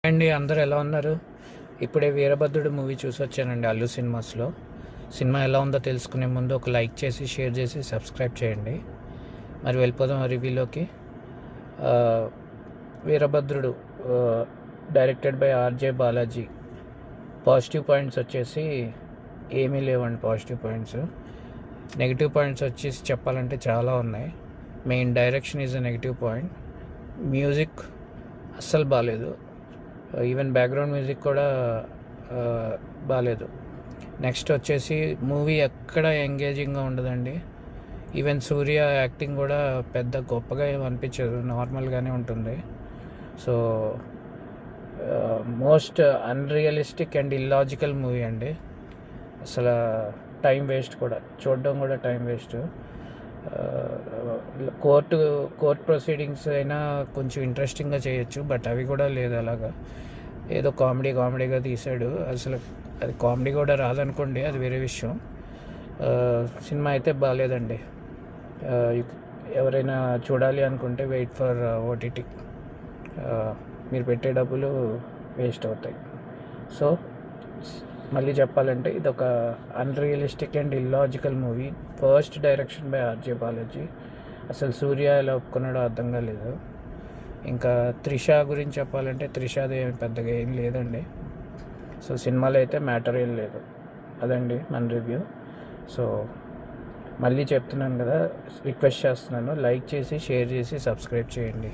అండి అందరూ ఎలా ఉన్నారు? ఇప్పుడే వీరభద్రుడు మూవీ చూసి వచ్చానండి అల్లు సినిమాస్లో. సినిమా ఎలా ఉందో తెలుసుకునే ముందు ఒక లైక్ చేసి, షేర్ చేసి, సబ్స్క్రైబ్ చేయండి. మరి వెళ్ళిపోదాం రివ్యూలోకి. Veerabhadrudu directed by RJ Balaji. Positive points వచ్చేసి ఏమీ లేవండి. పాజిటివ్ పాయింట్స్, నెగిటివ్ పాయింట్స్ వచ్చేసి చెప్పాలంటే చాలా ఉన్నాయి. Main direction is a negative point. Music అస్సలు బాగాలేదు. ఈవెన్ బ్యాక్గ్రౌండ్ మ్యూజిక్ కూడా బాగాలేదు. నెక్స్ట్ వచ్చేసి మూవీ ఎక్కడ ఎంగేజింగ్గా ఉండదండి. ఈవెన్ సూర్య యాక్టింగ్ కూడా పెద్ద గొప్పగా ఏమి అనిపించదు, నార్మల్గానే ఉంటుంది. So most unrealistic and illogical movie అండి. అసలు టైం వేస్ట్ కూడా, చూడడం కూడా టైం వేస్ట్. కోర్ట్ ప్రొసీడింగ్స్ అయినా కొంచెం ఇంట్రెస్టింగ్గా చేయొచ్చు, బట్ అవి కూడా లేదు. అలాగా ఏదో కామెడీగా తీసాడు. అసలు అది కామెడీ కూడా రాదనుకోండి, అది వేరే విషయం. సినిమా అయితే బాగాలేదండి. ఎవరైనా చూడాలి అనుకుంటే వెయిట్ ఫర్ ఓటీటీ. మీరు పెట్టే డబ్బులు వేస్ట్ అవుతాయి. సో మళ్ళీ చెప్పాలంటే ఇది ఒక unrealistic and illogical movie. First direction by RJ Balaji. అసలు సూర్య ఎలా ఒప్పుకున్నాడో అర్థం కాలేదు. ఇంకా త్రిష గురించి చెప్పాలంటే త్రిషది పెద్దగా ఏం లేదండి. సో సినిమాలో అయితే మ్యాటర్ ఏం లేదు. అదండి మన రివ్యూ. సో మళ్ళీ చెప్తున్నాను కదా, రిక్వెస్ట్ చేస్తున్నాను, లైక్ చేసి, షేర్ చేసి, సబ్స్క్రైబ్ చేయండి.